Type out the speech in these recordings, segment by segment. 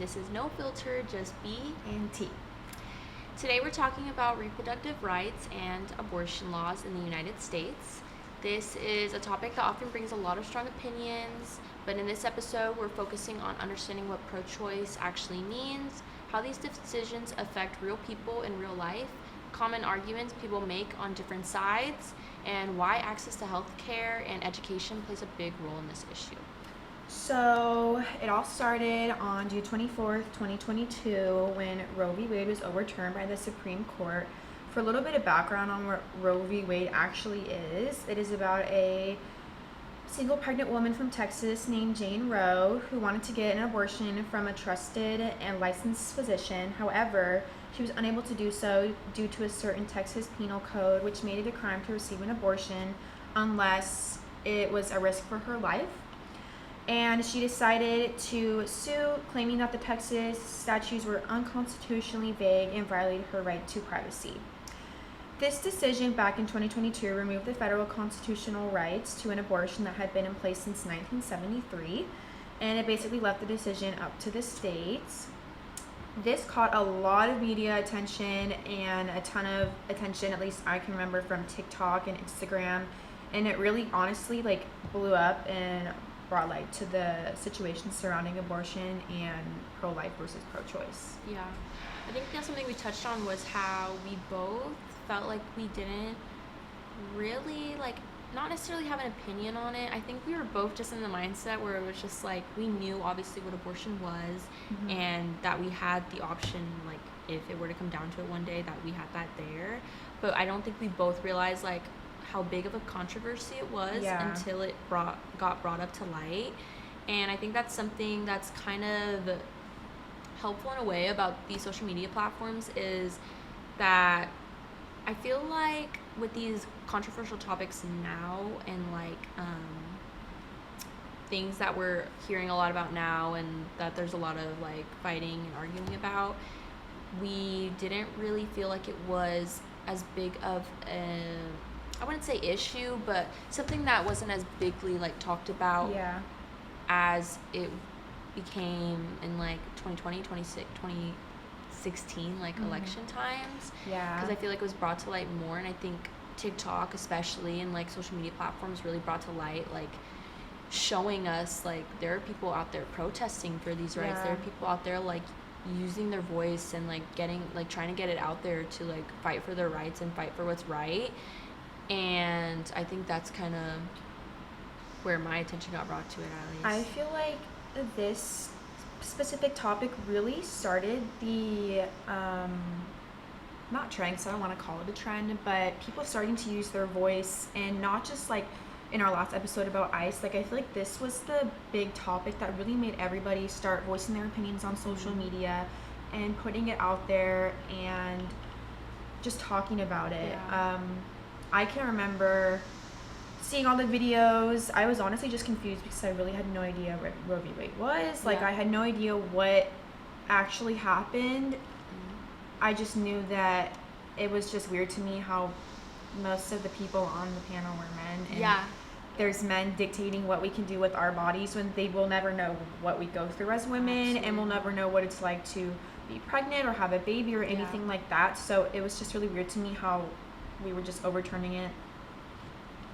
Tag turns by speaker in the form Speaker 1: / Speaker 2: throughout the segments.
Speaker 1: this is No Filter, just
Speaker 2: B&T.
Speaker 1: Today we're talking about reproductive rights and abortion laws in the United States. This is a topic that often brings a lot of strong opinions, but in this episode we're focusing on understanding what pro-choice actually means, how these decisions affect real people in real life, common arguments people make on different sides, and why access to health care and education plays a big role in this issue.
Speaker 2: So it all started on June 24th, 2022, when Roe v. Wade was overturned by the Supreme Court. For a little bit of background on what Roe v. Wade actually is, it is about a single pregnant woman from Texas named Jane Roe who wanted to get an abortion from a trusted and licensed physician. However, she was unable to do so due to a certain Texas penal code which made it a crime to receive an abortion unless it was a risk for her life. And she decided to sue, claiming that the Texas statutes were unconstitutionally vague and violated her right to privacy. This decision back in 2022 removed the federal constitutional rights to an abortion that had been in place since 1973, and it basically left the decision up to the states. This caught a lot of media attention and a ton of attention, at least I can remember, from TikTok and Instagram, and it really honestly blew up and brought light to the situation surrounding abortion and pro-life versus pro-choice.
Speaker 1: Yeah, I think that's something we touched on was how we both felt like we didn't really not necessarily have an opinion on it. I think we were both just in the mindset where it was just we knew obviously what abortion was,
Speaker 2: Mm-hmm.
Speaker 1: and that we had the option, if it were to come down to it one day, that we had that there. But I don't think we both realized how big of a controversy it was until it got brought up to light. And I think that's something that's kind of helpful in a way about these social media platforms, is that I feel like with these controversial topics now and things that we're hearing a lot about now and that there's a lot of fighting and arguing about, we didn't really feel like it was as big of a, I wouldn't say issue, but something that wasn't as bigly talked about as it became in 2020, 2016 election times. Because I feel like it was brought to light more, and I think TikTok especially and social media platforms really brought to light showing us there are people out there protesting for these rights. There are people out there using their voice and getting trying to get it out there to fight for their rights and fight for what's right. And I think that's kind of where my attention got brought to it, at least.
Speaker 2: I feel like this specific topic really started the not trend, so I don't want to call it a trend, but people starting to use their voice, and not just in our last episode about ICE. I feel like this was the big topic that really made everybody start voicing their opinions on social media and putting it out there and just talking about it. I can remember seeing all the videos. I was honestly just confused because I really had no idea what Roe v. Wade was. I had no idea what actually happened. I just knew that it was just weird to me how most of the people on the panel were men. And there's men dictating what we can do with our bodies when they will never know what we go through as women. Absolutely. And will never know what it's like to be pregnant or have a baby or anything like that. So it was just really weird to me how we were just overturning it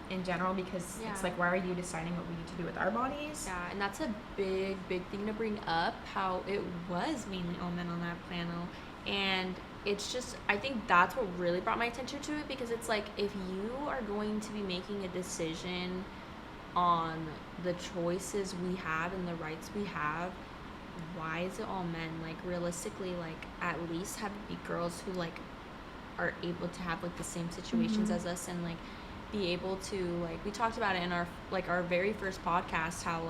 Speaker 2: in general, because it's why are you deciding what we need to do with our bodies?
Speaker 1: Yeah, and that's a big thing to bring up, how it was mainly all men on that panel. And it's just, I think that's what really brought my attention to it, because it's if you are going to be making a decision on the choices we have and the rights we have, why is it all men? Realistically, at least have it be girls who are able to have the same situations as us, and be able to we talked about it in our our very first podcast, how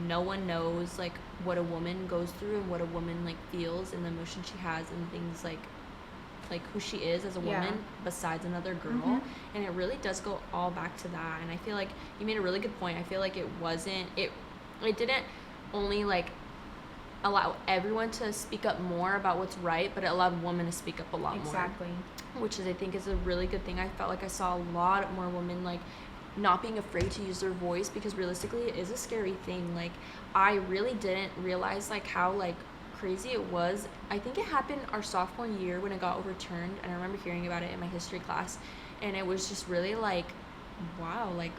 Speaker 1: no one knows what a woman goes through and what a woman feels and the emotion she has and things like who she is as a woman besides another girl. And it really does go all back to that. And I feel like you made a really good point. I feel like it didn't only allow everyone to speak up more about what's right, but it allowed women to speak up a lot more.
Speaker 2: Exactly.
Speaker 1: Which is, I think, is a really good thing. I felt like I saw a lot more women not being afraid to use their voice, because realistically it is a scary thing. I really didn't realize how crazy it was. I think it happened our sophomore year when it got overturned, and I remember hearing about it in my history class, and it was just really like, wow, like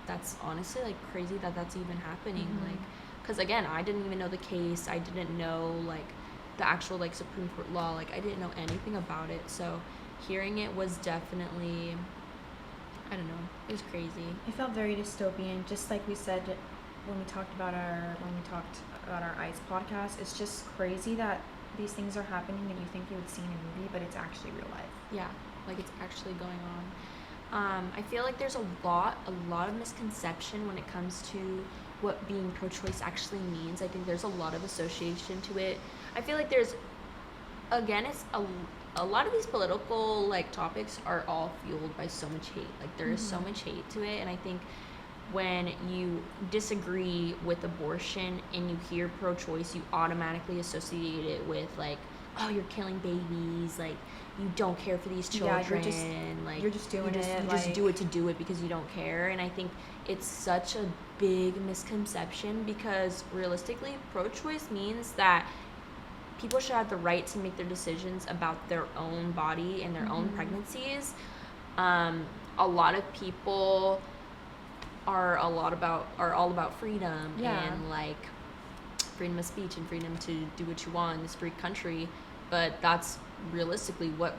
Speaker 1: that's honestly like crazy that that's even happening. Like, because again, I didn't even know the case. I didn't know like the actual like Supreme Court law. Like, I didn't know anything about it. So hearing it was definitely, I don't know, it was crazy.
Speaker 2: It felt very dystopian, just like we said when we talked about our ICE podcast. It's just crazy that these things are happening and you think you would see in a movie, but it's actually real life.
Speaker 1: Yeah, like it's actually going on. I feel like there's a lot of misconception when it comes to what being pro-choice actually means. I think there's a lot of association to it. I feel like there's, again, it's a lot of these political like topics are all fueled by so much hate. Like there is so much hate to it, and I think when you disagree with abortion and you hear pro-choice, you automatically associate it with like, oh, you're killing babies, like you don't care for these children,
Speaker 2: you're just doing it.
Speaker 1: You just do it to do it because you don't care. And I think it's such a big misconception, because realistically, pro-choice means that people should have the right to make their decisions about their own body and their own pregnancies. A lot of people are all about freedom and like freedom of speech and freedom to do what you want in this free country, but that's realistically what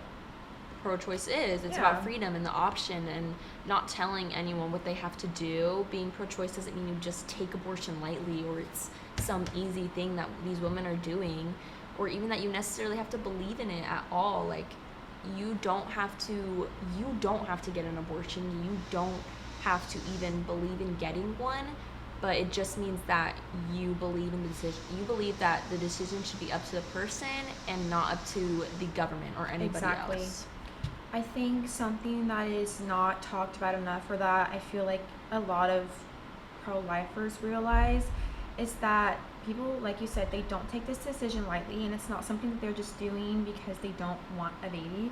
Speaker 1: pro-choice is. It's about freedom and the option and not telling anyone what they have to do. Being pro-choice doesn't mean you just take abortion lightly, or it's some easy thing that these women are doing, or even that you necessarily have to believe in it at all. Like, you don't have to get an abortion. You don't have to even believe in getting one, but it just means that you believe in the decision. You believe that the decision should be up to the person and not up to the government or anybody else.
Speaker 2: I think something that is not talked about enough, or that I feel like a lot of pro-lifers realize, is that people, like you said, they don't take this decision lightly, and it's not something that they're just doing because they don't want a baby.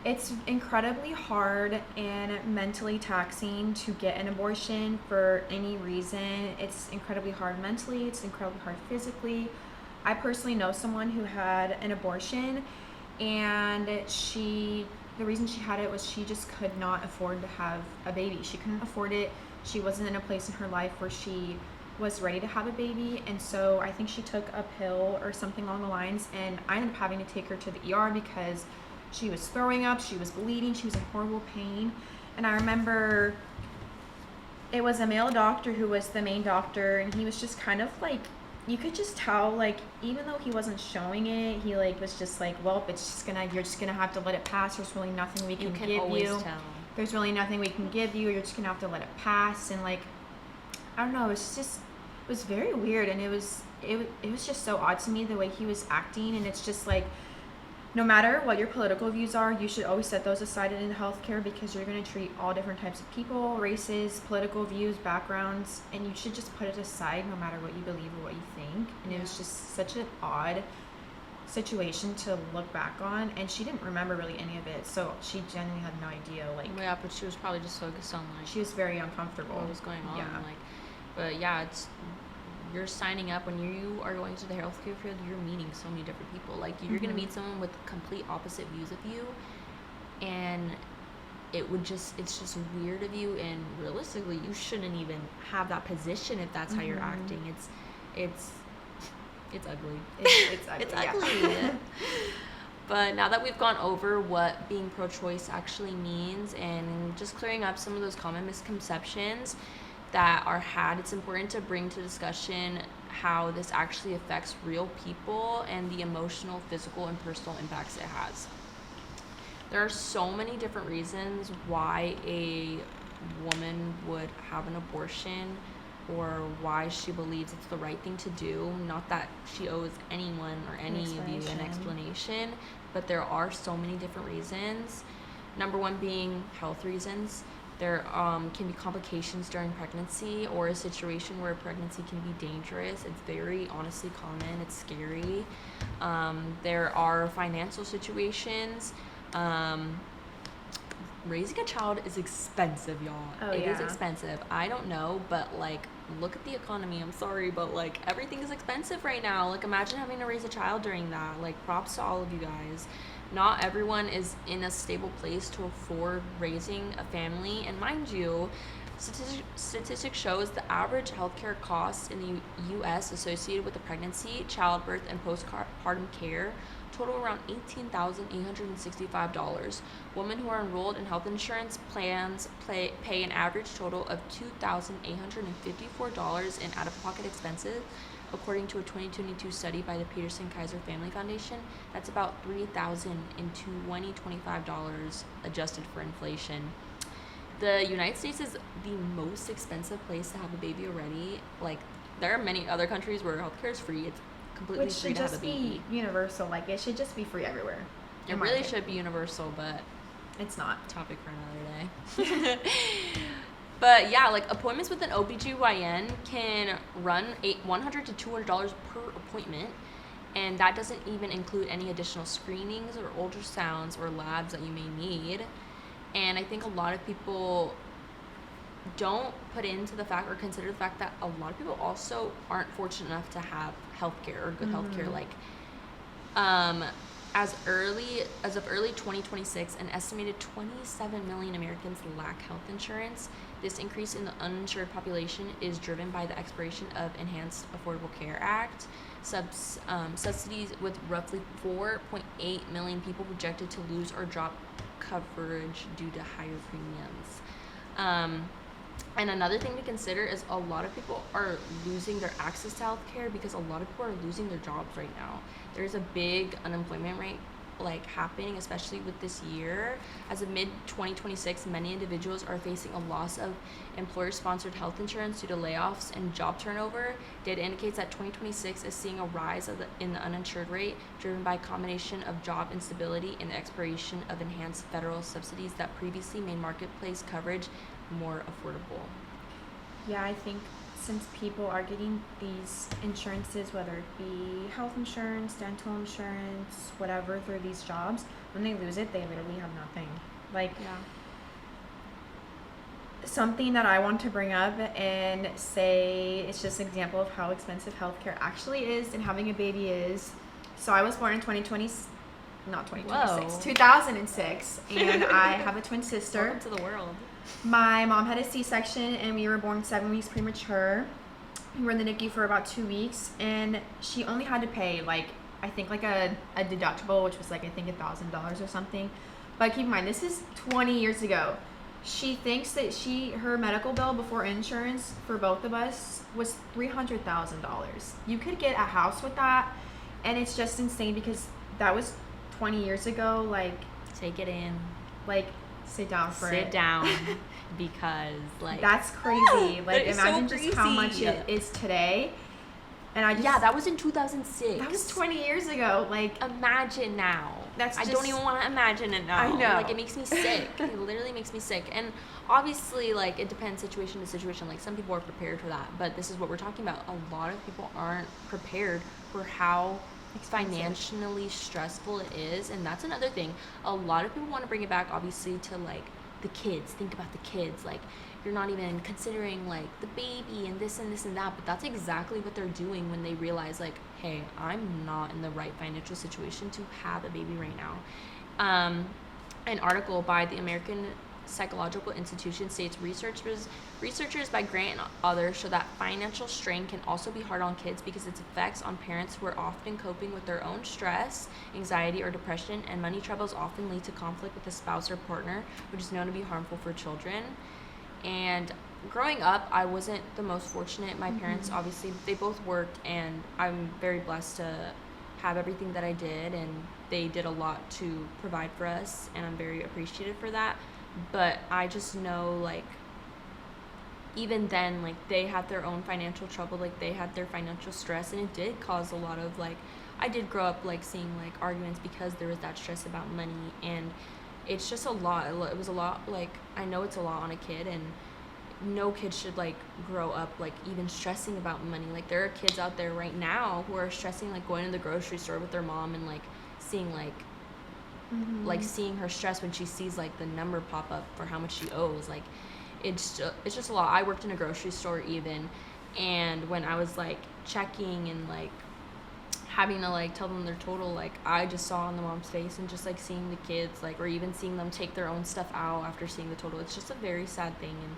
Speaker 2: It's incredibly hard and mentally taxing to get an abortion for any reason. It's incredibly hard mentally. It's incredibly hard physically. I personally know someone who had an abortion, and the reason she had it was she just could not afford to have a baby. She couldn't afford it. She wasn't in a place in her life where she was ready to have a baby, and so I think she took a pill or something along the lines, and I ended up having to take her to the ER because she was throwing up, she was bleeding, she was in horrible pain. And I remember it was a male doctor who was the main doctor, and he was just kind of like, you could just tell, like, even though he wasn't showing it, he like was just like, well, you're just gonna have to let it pass. There's really nothing we can give you. There's really nothing we can give you. You're just gonna have to let it pass. And like, I don't know, it was very weird, and it was just so odd to me the way he was acting. And it's just like, no matter what your political views are, you should always set those aside in healthcare, because you're going to treat all different types of people, races, political views, backgrounds, and you should just put it aside no matter what you believe or what you think. And it was just such an odd situation to look back on, and she didn't remember really any of it, so she genuinely had no idea. Like,
Speaker 1: yeah, but she was probably just focused on like,
Speaker 2: she was very uncomfortable
Speaker 1: what was going on. But yeah, you're signing up when you are going to the healthcare field. You're meeting so many different people. Like, you're gonna meet someone with complete opposite views of you, and it's just weird of you. And realistically, you shouldn't even have that position if that's how you're acting. It's ugly.
Speaker 2: It's ugly.
Speaker 1: It's ugly. But now that we've gone over what being pro-choice actually means and just clearing up some of those common misconceptions that are had, it's important to bring to discussion how this actually affects real people and the emotional, physical, and personal impacts it has. There are so many different reasons why a woman would have an abortion, or why she believes it's the right thing to do. Not that she owes anyone or any of you an explanation, but there are so many different reasons. Number one being health reasons. There can be complications during pregnancy, or a situation where pregnancy can be dangerous. It's very honestly common. It's scary. There are financial situations. Raising a child is expensive, y'all. It is expensive. I don't know, but like, look at the economy. I'm sorry, but like everything is expensive right now. Like imagine having to raise a child during that. Like props to all of you guys. Not everyone is in a stable place to afford raising a family, and mind you, statistics shows the average healthcare costs in the U.S. associated with the pregnancy, childbirth, and postpartum care total around $18,865. Women who are enrolled in health insurance plans pay an average total of $2,854 in out-of-pocket expenses. According to a 2022 study by the Peterson Kaiser Family Foundation, that's about $3,025 adjusted for inflation. The United States is the most expensive place to have a baby already. Like, there are many other countries where healthcare is free. It's completely
Speaker 2: Which
Speaker 1: free
Speaker 2: should
Speaker 1: to have a
Speaker 2: just
Speaker 1: baby.
Speaker 2: be universal. Like, it should just be free everywhere.
Speaker 1: It really should be universal, but
Speaker 2: it's not.
Speaker 1: Topic for another day. But yeah, like appointments with an OBGYN can run $100 to $200 per appointment, and that doesn't even include any additional screenings or ultrasounds or labs that you may need. And I think a lot of people don't put into the fact or consider the fact that a lot of people also aren't fortunate enough to have healthcare or good healthcare. Like, as of early 2026, an estimated 27 million Americans lack health insurance. This increase in the uninsured population is driven by the expiration of Enhanced Affordable Care Act subsidies, with roughly 4.8 million people projected to lose or drop coverage due to higher premiums. And another thing to consider is a lot of people are losing their access to healthcare because a lot of people are losing their jobs right now. There's a big unemployment rate like happening, especially with this year. As of mid-2026, many individuals are facing a loss of employer-sponsored health insurance due to layoffs and job turnover. Data indicates that 2026 is seeing a rise in the uninsured rate, driven by a combination of job instability and the expiration of enhanced federal subsidies that previously made marketplace coverage more affordable.
Speaker 2: Yeah, I think since people are getting these insurances, whether it be health insurance, dental insurance, whatever, through these jobs, when they lose it, they literally have nothing. Like, something that I want to bring up and say it's just an example of how expensive healthcare actually is and having a baby is. So I was born in 2006, and I have a twin sister.
Speaker 1: Welcome to the world.
Speaker 2: My mom had a C-section, and we were born 7 weeks premature. We were in the NICU for about 2 weeks, and she only had to pay, like, I think, like a deductible, which was, like, I think $1,000 or something. But keep in mind, this is 20 years ago. She thinks that her medical bill before insurance for both of us was $300,000. You could get a house with that, and it's just insane because that was 20 years ago. Like,
Speaker 1: take it in.
Speaker 2: Like, sit down,
Speaker 1: because like
Speaker 2: that's crazy. Like, imagine
Speaker 1: so
Speaker 2: just how much it is today. And
Speaker 1: that was in 2006.
Speaker 2: That was 20 years ago. Like,
Speaker 1: imagine now. I don't even want to imagine it now.
Speaker 2: I know.
Speaker 1: Like, it makes me sick. It literally makes me sick. And obviously, like, it depends situation to situation. Like, some people are prepared for that, but this is what we're talking about. A lot of people aren't prepared for how financially stressful it is. And that's another thing. A lot of people want to bring it back, obviously, to like the kids. Think about the kids. Like, you're not even considering like the baby and this and this and that, but that's exactly what they're doing when they realize, like, hey, I'm not in the right financial situation to have a baby right now. An article by the American Psychological Institution states researchers by Grant and others show that financial strain can also be hard on kids because its effects on parents who are often coping with their own stress, anxiety, or depression, and money troubles often lead to conflict with a spouse or partner, which is known to be harmful for children. And growing up, I wasn't the most fortunate. My parents, obviously, they both worked, and I'm very blessed to have everything that I did, and they did a lot to provide for us, and I'm very appreciative for that. But I just know, like, even then, like, they had their own financial trouble, like, they had their financial stress, and it did cause a lot of, like, I did grow up, like, seeing, like, arguments because there was that stress about money, and it's just a lot. It was a lot, like, I know it's a lot on a kid, and no kid should, like, grow up, like, even stressing about money. Like, there are kids out there right now who are stressing, like, going to the grocery store with their mom and, like, seeing, like, like, seeing her stress when she sees, like, the number pop up for how much she owes. Like, it's just a lot. I worked in a grocery store even, And when I was like checking and like having to like tell them their total, like I just saw on the mom's face, and just like seeing the kids, like, or even seeing them take their own stuff out after seeing the total, it's just a very sad thing. And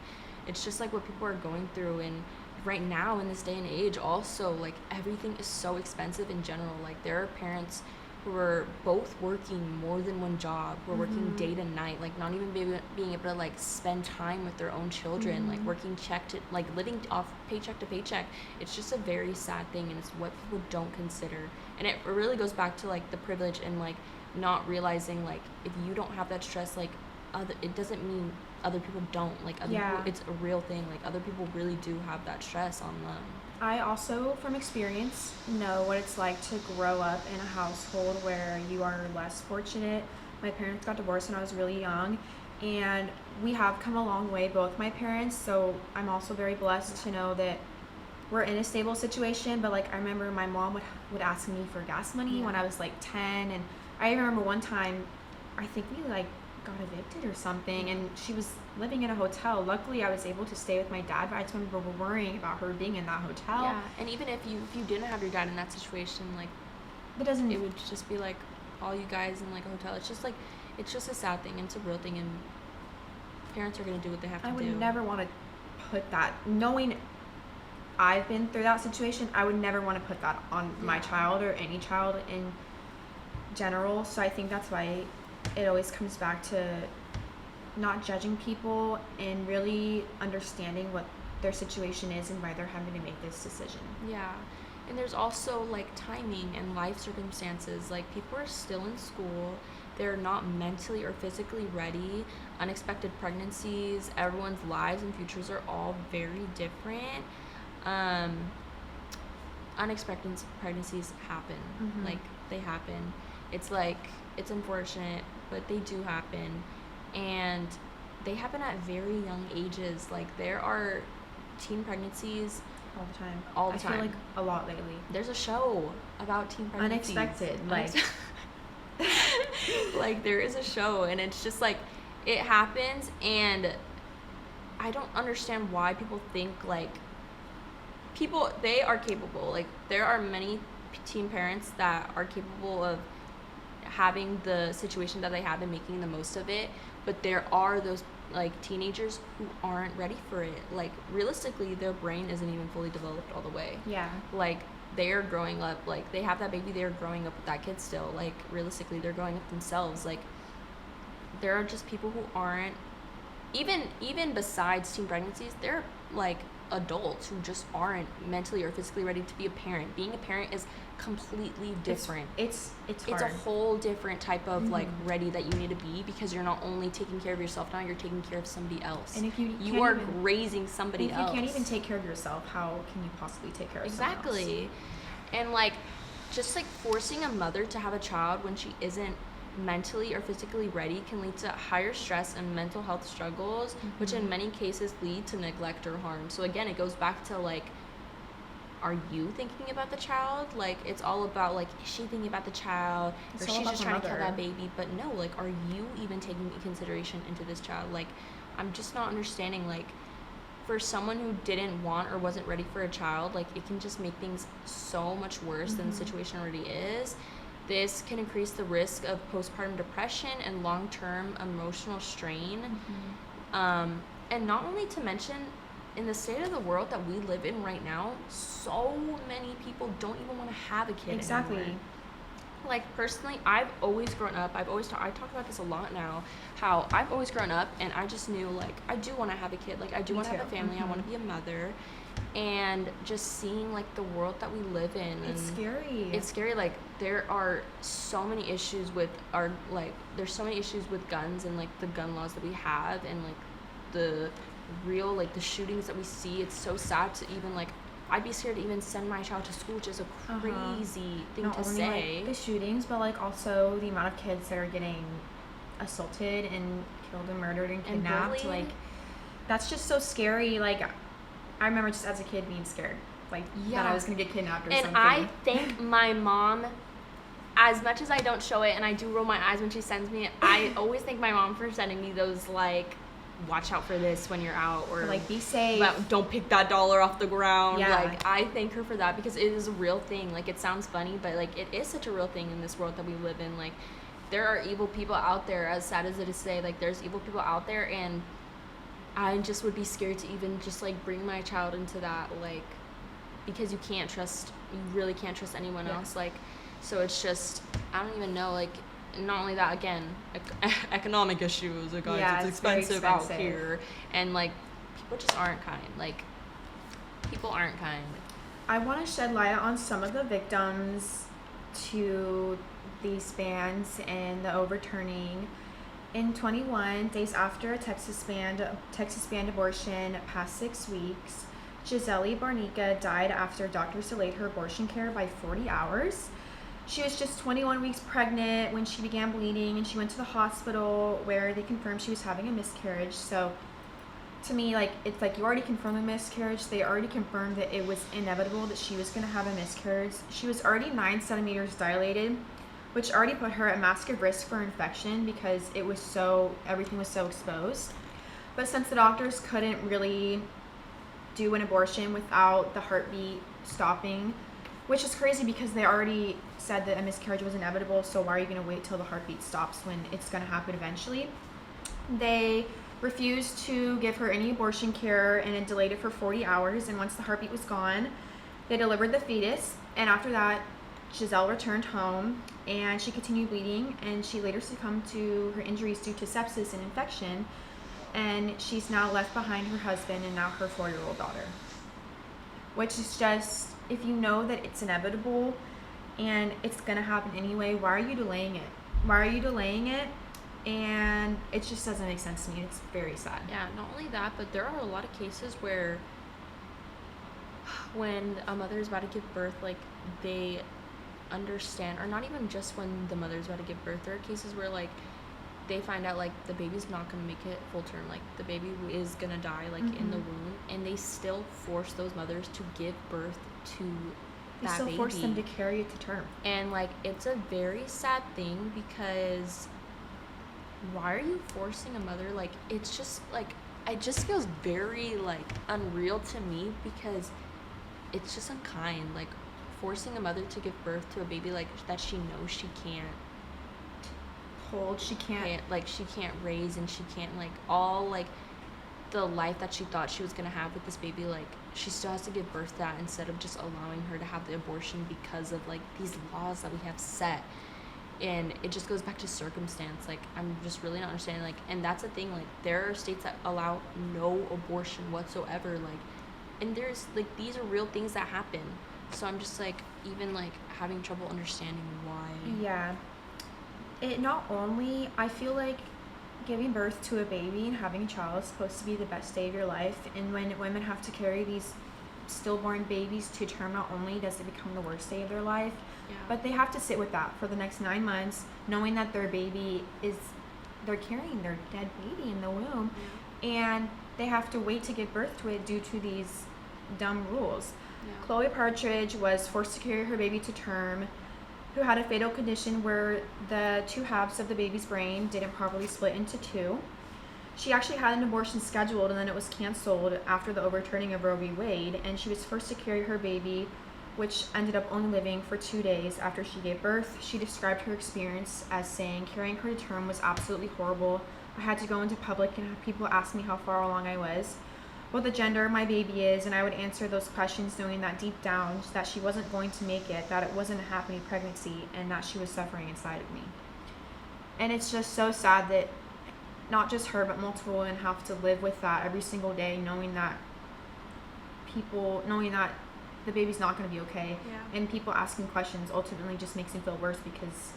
Speaker 1: it's just like what people are going through. And right now in this day and age also, like everything is so expensive in general. Like there are parents who are both working more than one job, who are working day to night, like not even being able to like spend time with their own children, like working like living off paycheck to paycheck. It's just a very sad thing, and it's what people don't consider. And it really goes back to like the privilege and like not realizing, like if you don't have that stress, like it doesn't mean other people don't. Like other people, it's a real thing. Like other people really do have that stress on them.
Speaker 2: I also, from experience, know what it's like to grow up in a household where you are less fortunate. My parents got divorced when I was really young, and we have come a long way, both my parents, so I'm also very blessed to know that we're in a stable situation. But like I remember my mom would ask me for gas money when I was like 10, and I remember one time, I think we like got evicted or something, and she was living in a hotel. Luckily I was able to stay with my dad, but I just remember worrying about her being in that hotel.
Speaker 1: Yeah, and even if you didn't have your dad in that situation, like it would just be like all you guys in like a hotel. It's just like, it's just a sad thing, and it's a real thing, and parents are going to do what they have to do.
Speaker 2: I would never want to put that, knowing I've been through that situation, I would never want to put that on my child or any child in general. So I think that's why it always comes back to not judging people and really understanding what their situation is and why they're having to make this decision.
Speaker 1: Yeah. And there's also like timing and life circumstances. Like people are still in school, they're not mentally or physically ready. Unexpected pregnancies, everyone's lives and futures are all very different. Unexpected pregnancies happen. Like they happen. It's like, it's unfortunate, but they do happen, and they happen at very young ages. Like there are teen pregnancies
Speaker 2: all the time.
Speaker 1: I feel
Speaker 2: like a lot lately.
Speaker 1: There's a show about teen pregnancies.
Speaker 2: Unexpected,
Speaker 1: like there is a show, and it's just like it happens, and I don't understand why people think like they are capable. Like there are many teen parents that are capable of having the situation that they have and making the most of it, but there are those like teenagers who aren't ready for it. Like realistically, their brain isn't even fully developed all the way. Like they're growing up, like they have that baby, they're growing up with that kid still. Like realistically, they're growing up themselves. Like there are just people who aren't even besides teen pregnancies, they're like adults who just aren't mentally or physically ready to be a parent. Being a parent is completely different.
Speaker 2: It's hard.
Speaker 1: It's a whole different type of like ready that you need to be, because you're not only taking care of yourself now, you're taking care of somebody else.
Speaker 2: And if you
Speaker 1: are raising somebody else.
Speaker 2: If you can't even take care of yourself, how can you possibly take care of someone else?
Speaker 1: Exactly. And like just like forcing a mother to have a child when she isn't mentally or physically ready can lead to higher stress and mental health struggles, which in many cases lead to neglect or harm. So again, it goes back to like, are you thinking about the child? Like it's all about like, is she thinking about the child, or she's just trying to kill that baby? But no, like, are you even taking consideration into this child? Like I'm just not understanding, like for someone who didn't want or wasn't ready for a child, like it can just make things so much worse than the situation already is. This can increase the risk of postpartum depression and long-term emotional strain. And not only to mention, in the state of the world that we live in right now, so many people don't even want to have a kid anymore. Like personally, I've always grown up, I talk about this a lot now, how I've always grown up and I just knew like I do want to have a kid, like I do want to have a family, I want to be a mother. And just seeing like the world that we live in,
Speaker 2: it's scary. Like
Speaker 1: there are so many issues with there's so many issues with guns and like the gun laws that we have, and like the real like the shootings that we see. It's so sad to even like, I'd be scared to even send my child to school, which is a crazy thing
Speaker 2: Not
Speaker 1: to
Speaker 2: only,
Speaker 1: say.
Speaker 2: Like, the shootings, but like also the amount of kids that are getting assaulted and killed and murdered and kidnapped. Like that's just so scary. Like I remember just as a kid being scared, like that I was gonna get kidnapped or something.
Speaker 1: And I think my mom, as much as I don't show it and I do roll my eyes when she sends me it, I always thank my mom for sending me those like watch out for this when you're out, or
Speaker 2: like be safe,
Speaker 1: don't pick that dollar off the ground.
Speaker 2: Yeah.
Speaker 1: Like, I thank her for that, because it is a real thing. Like, it sounds funny, but like, it is such a real thing in this world that we live in. Like, there are evil people out there, as sad as it is to say. Like, there's evil people out there, and I just would be scared to even just like bring my child into that, like, because you really can't trust anyone else. Like, so it's just, I don't even know, like, not only that, again, economic issues, guys.
Speaker 2: Yeah,
Speaker 1: it's
Speaker 2: it's very
Speaker 1: expensive out
Speaker 2: expensive.
Speaker 1: here, and like, people just aren't kind. Like, people aren't kind.
Speaker 2: I want to shed light on some of the victims to these bans and the overturning. In 21 days after a Texas banned abortion past 6 weeks, Gisele Barnica died after doctors delayed her abortion care by 40 hours. She was just 21 weeks pregnant when she began bleeding, and she went to the hospital where they confirmed she was having a miscarriage. So to me, like, it's like you already confirmed a miscarriage. They already confirmed that it was inevitable that she was going to have a miscarriage. She was already 9 centimeters dilated, which already put her at massive risk for infection because everything was so exposed. But since the doctors couldn't really do an abortion without the heartbeat stopping, which is crazy because they already said that a miscarriage was inevitable, so why are you going to wait till the heartbeat stops when it's going to happen eventually? They refused to give her any abortion care, and it delayed it for 40 hours, and once the heartbeat was gone, they delivered the fetus, and after that, Gisele returned home, and she continued bleeding, and she later succumbed to her injuries due to sepsis and infection, and she's now left behind her husband and now her 4-year-old daughter. Which is just, if you know that it's inevitable and it's going to happen anyway, why are you delaying it? Why are you delaying it? And it just doesn't make sense to me. It's very sad.
Speaker 1: Yeah, not only that, but there are a lot of cases where when a mother is about to give birth, like, they understand, or not even just when the mother is about to give birth, there are cases where, like, they find out, like, the baby's not going to make it full term, like, the baby is going to die, like, in the womb, and they still force those mothers to give birth to
Speaker 2: They
Speaker 1: that
Speaker 2: still
Speaker 1: baby.
Speaker 2: force them to carry it to term.
Speaker 1: And, like, it's a very sad thing, because why are you forcing a mother? Like, it's just, like, it just feels very, like, unreal to me, because it's just unkind. Like, forcing a mother to give birth to a baby, like, that she knows she can't
Speaker 2: Hold, she can't
Speaker 1: raise, and she can't, like, all, like, the life that she thought she was gonna have with this baby, like, she still has to give birth to that instead of just allowing her to have the abortion because of, like, these laws that we have set. And it just goes back to circumstance. Like, I'm just really not understanding, like, and that's the thing, like, there are states that allow no abortion whatsoever, like, and there's, like, these are real things that happen. So I'm just, like, even, like, having trouble understanding why.
Speaker 2: Yeah. It not only, I feel like giving birth to a baby and having a child is supposed to be the best day of your life, and when women have to carry these stillborn babies to term, not only does it become the worst day of their life, but they have to sit with that for the next 9 months, knowing that their baby they're carrying their dead baby in the womb, and they have to wait to give birth to it due to these dumb rules. Chloe Partridge was forced to carry her baby to term, who had a fatal condition where the 2 halves of the baby's brain didn't properly split into 2. She actually had an abortion scheduled, and then it was canceled after the overturning of Roe v. Wade, and she was forced to carry her baby, which ended up only living for 2 days after she gave birth. She described her experience as saying, "Carrying her to term was absolutely horrible. I had to go into public and have people ask me how far along I was, what the gender of my baby is, and I would answer those questions knowing that deep down that she wasn't going to make it, that it wasn't a happy pregnancy, and that she was suffering inside of me." And it's just so sad that not just her, but multiple women have to live with that every single day, knowing that the baby's not going to be okay. And people asking questions ultimately just makes them feel worse, because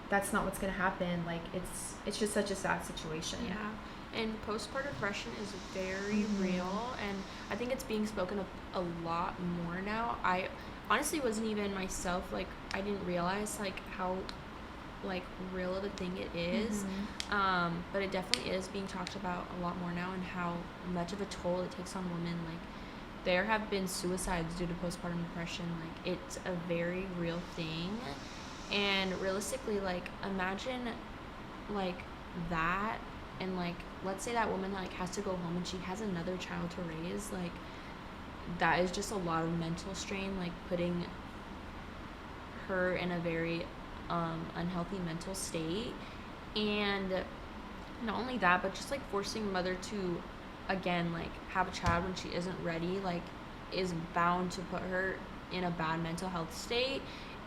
Speaker 2: that's not what's going to happen. Like, it's just such a sad situation.
Speaker 1: And postpartum depression is very real, and I think it's being spoken of a lot more now. I honestly wasn't even myself, like, I didn't realize, like, how, like, real of a thing it is. But it definitely is being talked about a lot more now, and how much of a toll it takes on women. Like, there have been suicides due to postpartum depression. Like, it's a very real thing. And realistically, like, imagine, like, that and like let's say that woman like has to go home and she has another child to raise, like that is just a lot of mental strain, like putting her in a very unhealthy mental state. And not only that, but just like forcing a mother to again like have a child when she isn't ready, like is bound to put her in a bad mental health state.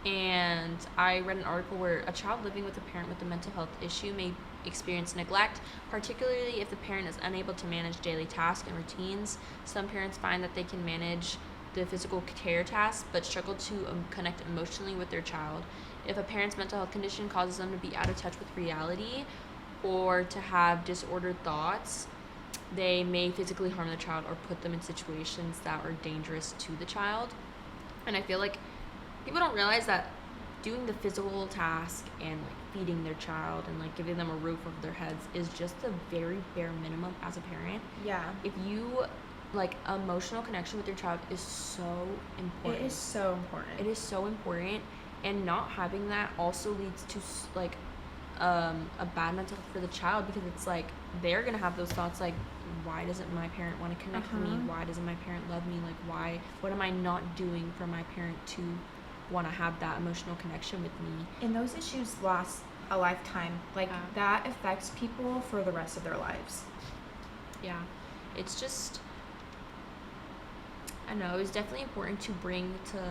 Speaker 1: And I read an article where a child living with a parent with a mental health issue may experience neglect, particularly if the parent is unable to manage daily tasks and routines. Some parents find that they can manage the physical care tasks but struggle to connect emotionally with their child. If a parent's mental health condition causes them to be out of touch with reality or to have disordered thoughts, they may physically harm the child or put them in situations that are dangerous to the child. And I feel like people don't realize that doing the physical task and like feeding their child and like giving them a roof over their heads is just the very bare minimum as a parent.
Speaker 2: Yeah.
Speaker 1: If you like, emotional connection with your child is so important.
Speaker 2: It is so important.
Speaker 1: It is so important, and not having that also leads to like a bad mental health for the child, because it's like they're gonna have those thoughts like, why doesn't my parent want to connect with me? Why doesn't my parent love me? Like, what am I not doing for my parent to want to have that emotional connection with me?
Speaker 2: And those issues last a lifetime. Like, that affects people for the rest of their lives.
Speaker 1: Yeah. It's just, I know, it was definitely important to bring to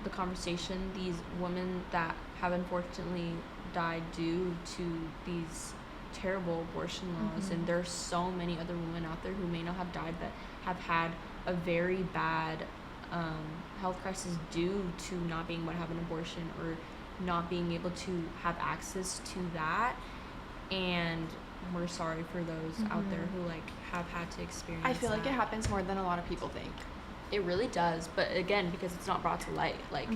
Speaker 1: the conversation these women that have unfortunately died due to these terrible abortion laws. And there's so many other women out there who may not have died but have had a very bad health crisis due to not being able to have an abortion or not being able to have access to that. And we're sorry for those out there who like have had to experience
Speaker 3: I feel
Speaker 1: that.
Speaker 3: like it happens more than a lot of people think.
Speaker 1: It really does, but again, because it's not brought to light, like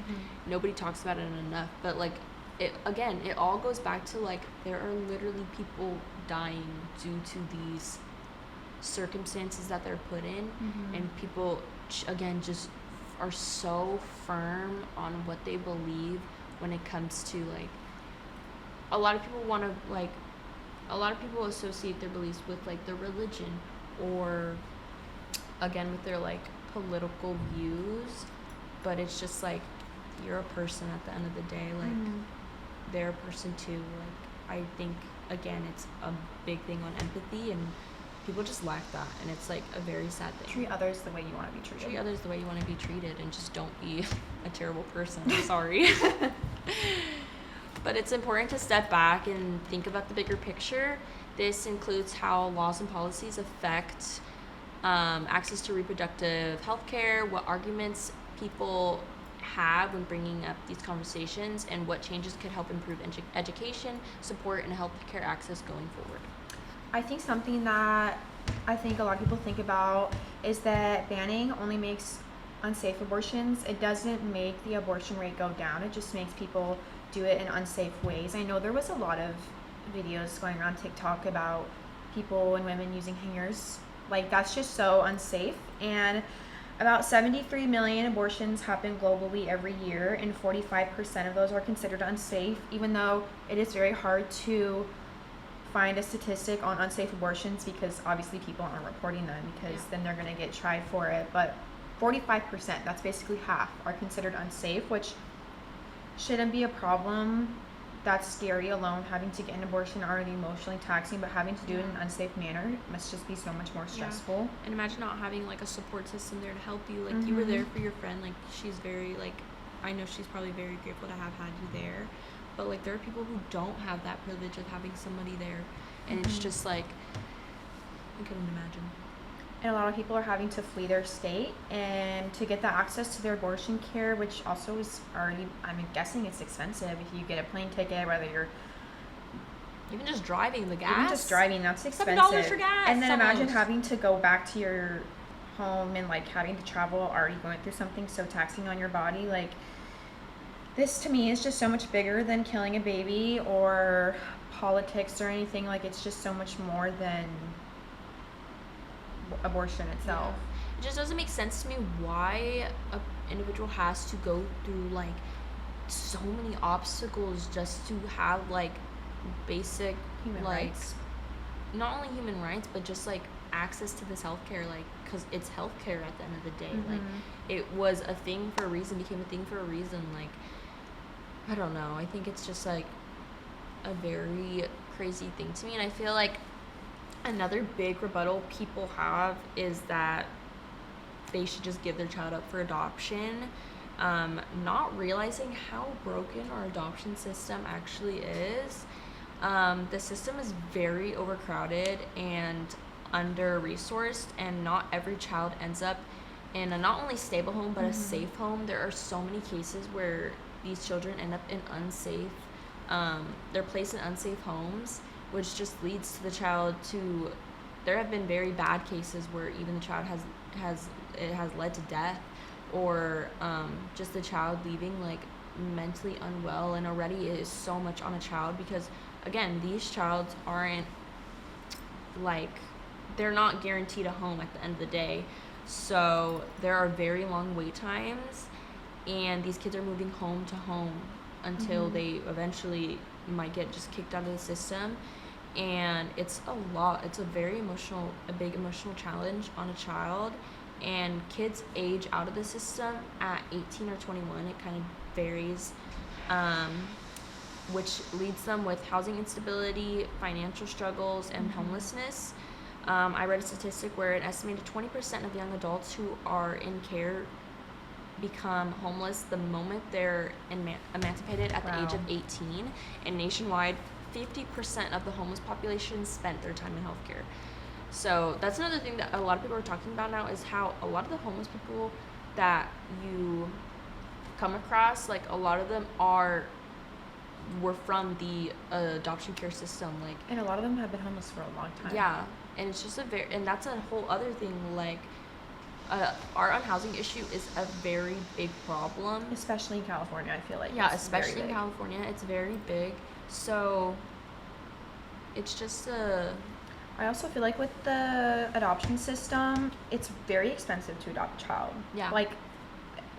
Speaker 1: nobody talks about it enough. But like it all goes back to like there are literally people dying due to these circumstances that they're put in, and people again just are so firm on what they believe when it comes to like a lot of people associate their beliefs with like their religion or again with their like political views, but it's just like you're a person at the end of the day, like they're a person too. Like I think again it's a big thing on empathy, and people just lack that, and it's like a very sad thing.
Speaker 2: Treat others the way you want to be treated.
Speaker 1: Treat others the way you want to be treated, and just don't be a terrible person. I'm sorry. But it's important to step back and think about the bigger picture. This includes how laws and policies affect access to reproductive health care, what arguments people have when bringing up these conversations, and what changes could help improve education, support, and healthcare access going forward.
Speaker 2: I think something that I think a lot of people think about is that banning only makes unsafe abortions. It doesn't make the abortion rate go down. It just makes people do it in unsafe ways. I know there was a lot of videos going around TikTok about people and women using hangers. Like, that's just so unsafe. And about 73 million abortions happen globally every year, and 45% of those are considered unsafe, even though it is very hard to find a statistic on unsafe abortions because obviously people aren't reporting them because then they're going to get tried for it. But 45%, that's basically half, are considered unsafe, which shouldn't be a problem. That's scary alone. Having to get an abortion already emotionally taxing, but having to do it in an unsafe manner must just be so much more stressful.
Speaker 1: And imagine not having like a support system there to help you. Like you were there for your friend. Like she's very like, I know she's probably very grateful to have had you there. But like there are people who don't have that privilege of having somebody there, and it's just like I couldn't imagine.
Speaker 2: And a lot of people are having to flee their state and to get the access to their abortion care, which also is already, I'm guessing it's expensive. If you get a plane ticket, whether you're
Speaker 1: even just driving, the gas.
Speaker 2: Even just driving, that's expensive.
Speaker 1: $7 for gas.
Speaker 2: And then imagine
Speaker 1: almost.
Speaker 2: having to go back to your home and like having to travel, already going through something so taxing on your body. Like, this to me is just so much bigger than killing a baby or politics or anything. Like, it's just so much more than abortion itself.
Speaker 1: Yeah. It just doesn't make sense to me why an individual has to go through like so many obstacles just to have like basic
Speaker 2: Human
Speaker 1: like
Speaker 2: rights.
Speaker 1: not only human rights, but just like access to this healthcare, like, because it's healthcare at the end of the day. Like, it was a thing for a reason, became a thing for a reason. Like, I don't know. I think it's just like a very crazy thing to me, and I feel like another big rebuttal people have is that they should just give their child up for adoption, not realizing how broken our adoption system actually is. The system is very overcrowded and under-resourced, and not every child ends up in a not only stable home but a safe home. There are so many cases where these children end up in unsafe, they're placed in unsafe homes, which just leads to the child to, there have been very bad cases where even the child has led to death, or just the child leaving like mentally unwell, and already it is so much on a child because, again, these childs aren't like, they're not guaranteed a home at the end of the day, so there are very long wait times, and these kids are moving home to home until they eventually might get just kicked out of the system. And it's a lot, it's a big emotional challenge on a child, and kids age out of the system at 18 or 21. It kind of varies, which leads them with housing instability, financial struggles, and homelessness. I read a statistic where an estimated 20% of young adults who are in care become homeless the moment they're emancipated at the age of 18, and nationwide 50% of the homeless population spent their time in healthcare. So that's another thing that a lot of people are talking about now, is how a lot of the homeless people that you come across, like a lot of them were from the adoption care system, like,
Speaker 2: and a lot of them have been homeless for a long time.
Speaker 1: Yeah, and it's just and that's a whole other thing, like, our unhousing issue is a very big problem,
Speaker 2: especially in California. I feel like,
Speaker 1: yeah, especially in California, it's very big. So it's just
Speaker 2: I also feel like with the adoption system, it's very expensive to adopt a child.
Speaker 1: Yeah,
Speaker 2: like,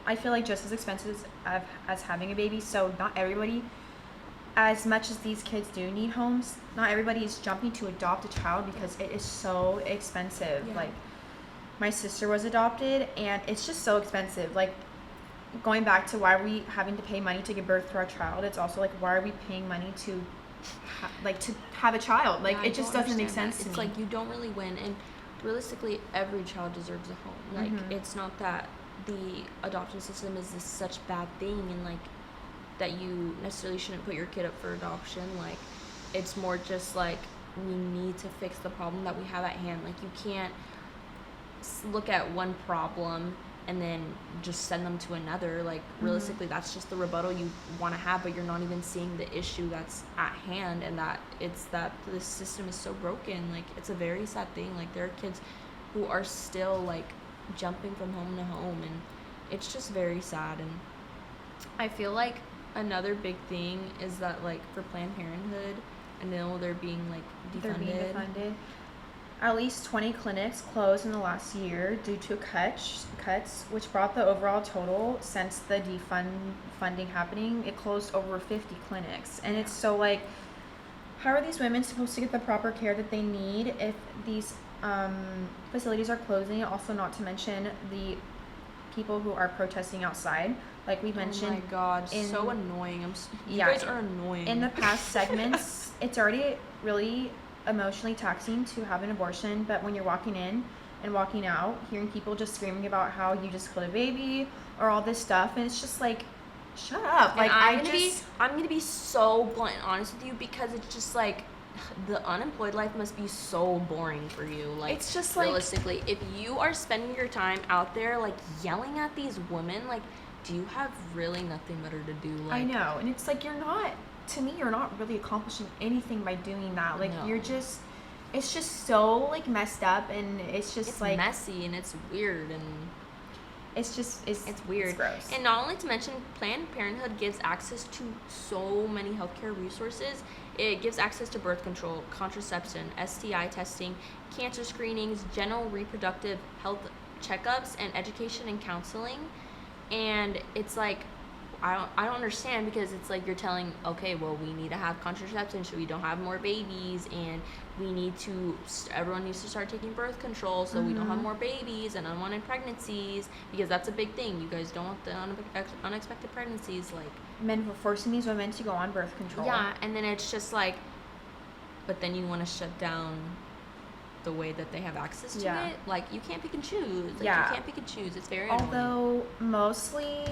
Speaker 2: I feel like just as expensive as having a baby. So not everybody, as much as these kids do need homes, not everybody is jumping to adopt a child because it is so expensive.
Speaker 1: Yeah.
Speaker 2: Like, my sister was adopted, and it's just so expensive. Like, going back to why are we having to pay money to give birth to our child, it's also like, why are we paying money to have a child? Like,
Speaker 1: yeah,
Speaker 2: it just doesn't make sense to me.
Speaker 1: It's like, you don't really win, and realistically every child deserves a home. Like, it's not that the adoption system is this such bad thing, and like that you necessarily shouldn't put your kid up for adoption. Like, it's more just like, we need to fix the problem that we have at hand. Like, you can't look at one problem and then just send them to another. Like, realistically, that's just the rebuttal you want to have, but you're not even seeing the issue that's at hand, and that it's that this system is so broken. Like, it's a very sad thing. Like, there are kids who are still like jumping from home to home, and it's just very sad. And I feel like another big thing is that, like, for Planned Parenthood, I know they're being defunded. At least 20 clinics closed in the last year due to cuts, which brought the overall total since the defunding happening. It closed over 50 clinics. And it's so, like, how are these women supposed to get the proper care that they need if these facilities are closing? Also, not to mention the people who are protesting outside. Like we mentioned. Oh my God, so annoying. You guys are annoying. In the past segments, it's already really emotionally taxing to have an abortion, but when you're walking in and walking out, hearing people just screaming about how you just killed a baby or all this stuff, and it's just like, shut up. Like, I'm gonna be so blunt and honest with you, because it's just like, the unemployed life must be so boring for you. Like, it's just realistically, like, if you are spending your time out there like yelling at these women, like, do you have really nothing better to do? Like, I know, and it's like, you're not really accomplishing anything by doing that. Like, no. It's just so like messed up, and it's like messy, and it's weird, and it's weird. It's gross. And not only to mention, Planned Parenthood gives access to so many healthcare resources. It gives access to birth control, contraception, STI testing, cancer screenings, general reproductive health checkups, and education and counseling. And it's like, I don't understand, because it's like you're telling, okay, well, we need to have contraception so we don't have more babies, and we need to, everyone needs to start taking birth control so we don't have more babies and unwanted pregnancies, because that's a big thing. You guys don't want the unexpected pregnancies, like.
Speaker 2: Men were forcing these women to go on birth control.
Speaker 1: Yeah, and then it's just like, but then you want to shut down the way that they have access to it. Like, you can't pick and choose. Like, you can't pick and choose. It's very annoying.
Speaker 2: Although mostly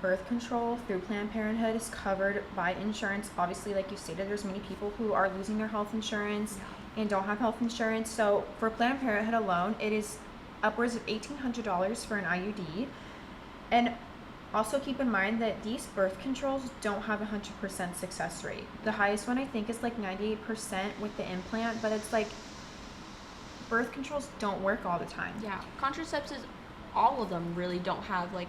Speaker 2: birth control through Planned Parenthood is covered by insurance. Obviously, like you stated, there's many people who are losing their health insurance and don't have health insurance. So for Planned Parenthood alone, it is upwards of $1,800 for an IUD. And also keep in mind that these birth controls don't have a 100% success rate. The highest one, I think, is like 98% with the implant, but it's like, birth controls don't work all the time.
Speaker 1: Yeah, contraceptives, all of them really don't have, like,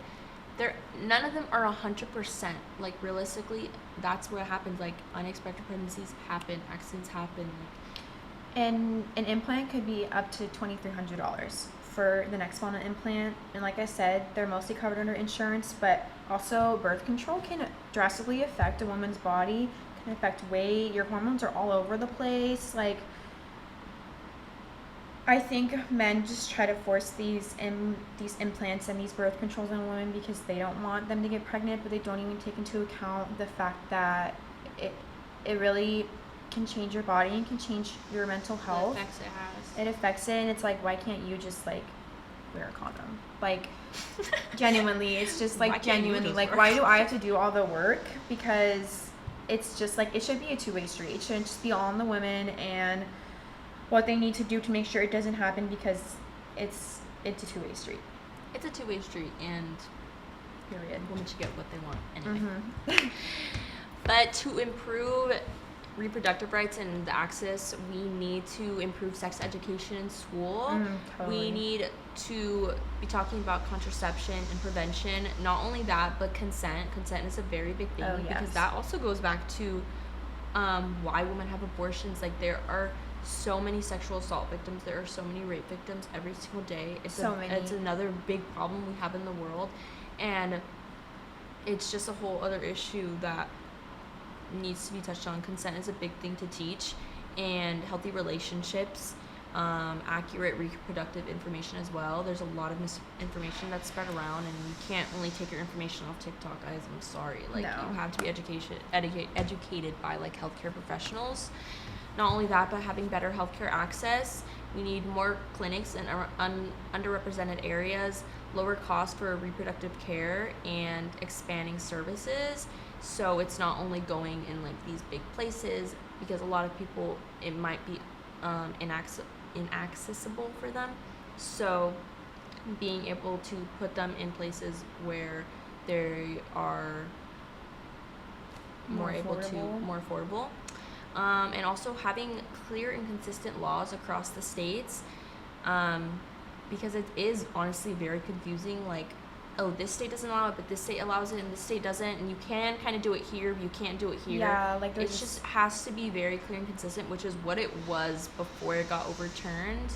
Speaker 1: none of them are 100%. Like, realistically, that's what happens. Like, unexpected pregnancies happen, accidents happen.
Speaker 2: And an implant could be up to $2,300 for the Nexplanon implant. And like I said, they're mostly covered under insurance, but also birth control can drastically affect a woman's body, can affect weight. Your hormones are all over the place. Like, I think men just try to force these implants and these birth controls on women because they don't want them to get pregnant, but they don't even take into account the fact that it really can change your body and can change your mental health. It affects it, and it's like, why can't you just like wear a condom? Like, genuinely, it's just like, genuinely, like, why do I have to do all the work? Because it's just like, it should be a two-way street. It shouldn't just be all on the women and what they need to do to make sure it doesn't happen, because it's a two-way street.
Speaker 1: It's a two-way street, and
Speaker 2: period.
Speaker 1: Women should get what they want anyway. But to improve reproductive rights and the access, we need to improve sex education in school.
Speaker 2: Totally.
Speaker 1: We need to be talking about contraception and prevention. Not only that, but consent. Consent is a very big thing, because that also goes back to why women have abortions. Like, there are so many sexual assault victims, there are so many rape victims every single day. It's another big problem we have in the world, and it's just a whole other issue that needs to be touched on. Consent is a big thing to teach, and healthy relationships, accurate reproductive information as well. There's a lot of misinformation that's spread around, and you can't only take your information off TikTok, guys. I'm sorry. Like, you have to be educated by like healthcare professionals. Not only that, but having better healthcare access. We need more clinics in underrepresented areas, lower cost for reproductive care, and expanding services. So it's not only going in like these big places, because a lot of people, it might be inaccessible for them. So being able to put them in places where they are more affordable. And also having clear and consistent laws across the states, because it is honestly very confusing. Like, oh, this state doesn't allow it, but this state allows it, and this state doesn't, and you can kind of do it here, but you can't do it here.
Speaker 2: Yeah, like,
Speaker 1: it just has to be very clear and consistent, which is what it was before it got overturned.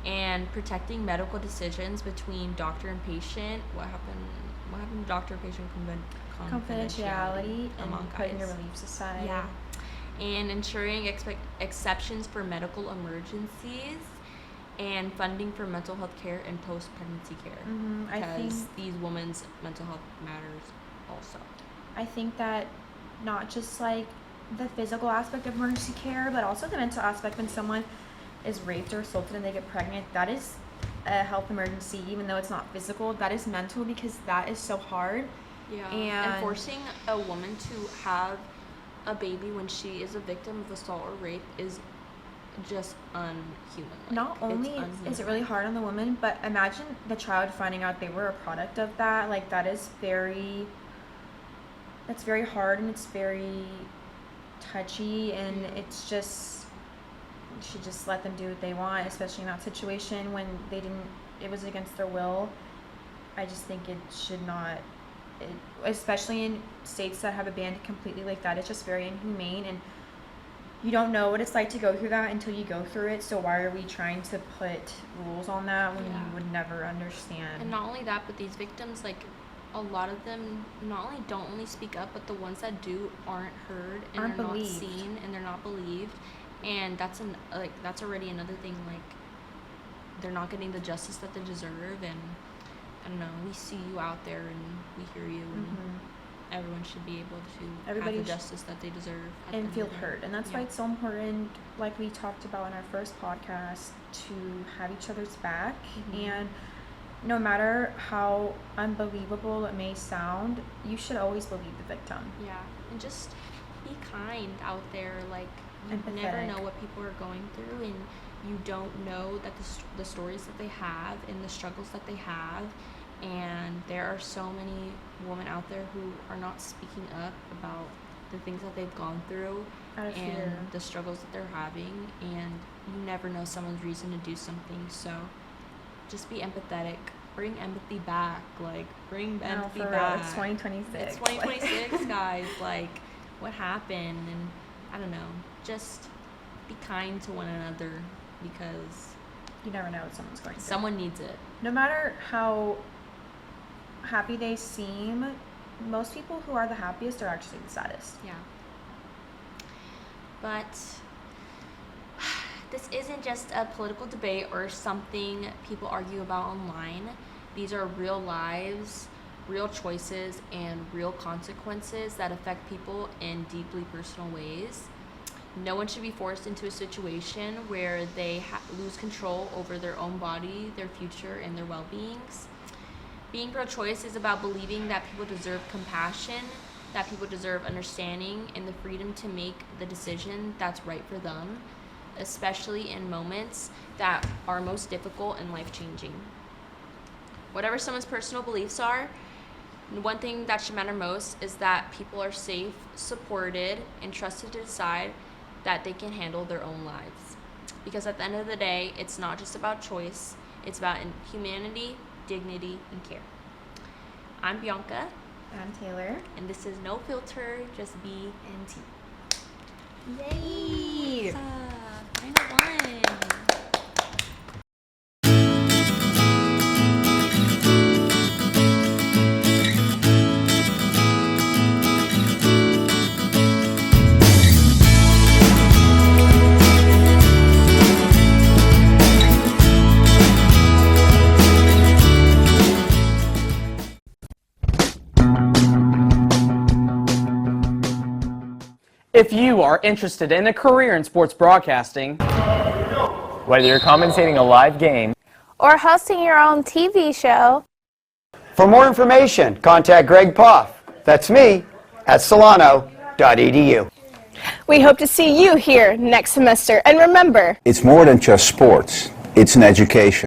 Speaker 1: And protecting medical decisions between doctor and patient. What happened to doctor-patient
Speaker 2: confidentiality and putting a relief society.
Speaker 1: Yeah. And ensuring exceptions for medical emergencies, and funding for mental health care and post-pregnancy care. Because these women's mental health matters also.
Speaker 2: I think that not just like the physical aspect of emergency care, but also the mental aspect. When someone is raped or assaulted and they get pregnant, that is a health emergency, even though it's not physical. That is mental, because that is so hard.
Speaker 1: Yeah. And forcing a woman to have a baby when she is a victim of assault or rape is just unhuman.
Speaker 2: Not only is it really hard on the woman, but imagine the child finding out they were a product of that. Like, that's very hard, and it's very touchy, and it's just, you should just let them do what they want, especially in that situation when it was against their will. I just think it should not, especially in states that have abandoned it completely like that. It's just very inhumane, and you don't know what it's like to go through that until you go through it. So why are we trying to put rules on that when you would never understand?
Speaker 1: And not only that, but these victims, like, a lot of them not only don't only speak up, but the ones that do aren't heard and
Speaker 2: Aren't
Speaker 1: they're
Speaker 2: believed.
Speaker 1: not seen and they're not believed. And that's that's already another thing. Like, they're not getting the justice that they deserve. And I don't know, we see you out there and we hear you, and everyone should be able to
Speaker 2: Everybody
Speaker 1: have the justice that they deserve at the
Speaker 2: and
Speaker 1: end
Speaker 2: feel
Speaker 1: of the day.
Speaker 2: heard. And that's why it's so important, like we talked about in our first podcast, to have each other's back. And no matter how unbelievable it may sound, you should always believe the victim.
Speaker 1: Yeah, and just be kind out there. Like, you never
Speaker 2: Empathetic.
Speaker 1: know what people are going through, and you don't know that the stories that they have and the struggles that they have. And there are so many women out there who are not speaking up about the things that they've gone through
Speaker 2: Out of
Speaker 1: and
Speaker 2: fear.
Speaker 1: the struggles that they're having. And you never know someone's reason to do something. So just be empathetic. Bring empathy back. Like, bring empathy
Speaker 2: for real,
Speaker 1: back.
Speaker 2: it's 2026.
Speaker 1: It's 2026, guys. Like, what happened? And I don't know. Just be kind to one another, because
Speaker 2: You never know what someone's going through.
Speaker 1: someone needs it.
Speaker 2: No matter how happy they seem, most people who are the happiest are actually the saddest.
Speaker 1: Yeah. But this isn't just a political debate or something people argue about online. These are real lives, real choices, and real consequences that affect people in deeply personal ways. No one should be forced into a situation where they lose control over their own body, their future, and their well-beings. Being pro-choice is about believing that people deserve compassion, that people deserve understanding, and the freedom to make the decision that's right for them, especially in moments that are most difficult and life-changing. Whatever someone's personal beliefs are, one thing that should matter most is that people are safe, supported, and trusted to decide that they can handle their own lives. Because at the end of the day, it's not just about choice, it's about humanity, dignity, and care. I'm Bianca,
Speaker 2: I'm Taylor.
Speaker 1: and this is No Filter, just B&T.
Speaker 2: Yay!
Speaker 1: Final one.
Speaker 4: If you are interested in a career in sports broadcasting,
Speaker 5: Whether you're commentating a live game
Speaker 6: or hosting your own TV show,
Speaker 7: For more information, contact Greg Poff. That's me at solano.edu.
Speaker 6: we hope to see you here next semester. And remember,
Speaker 8: It's more than just sports. It's an education.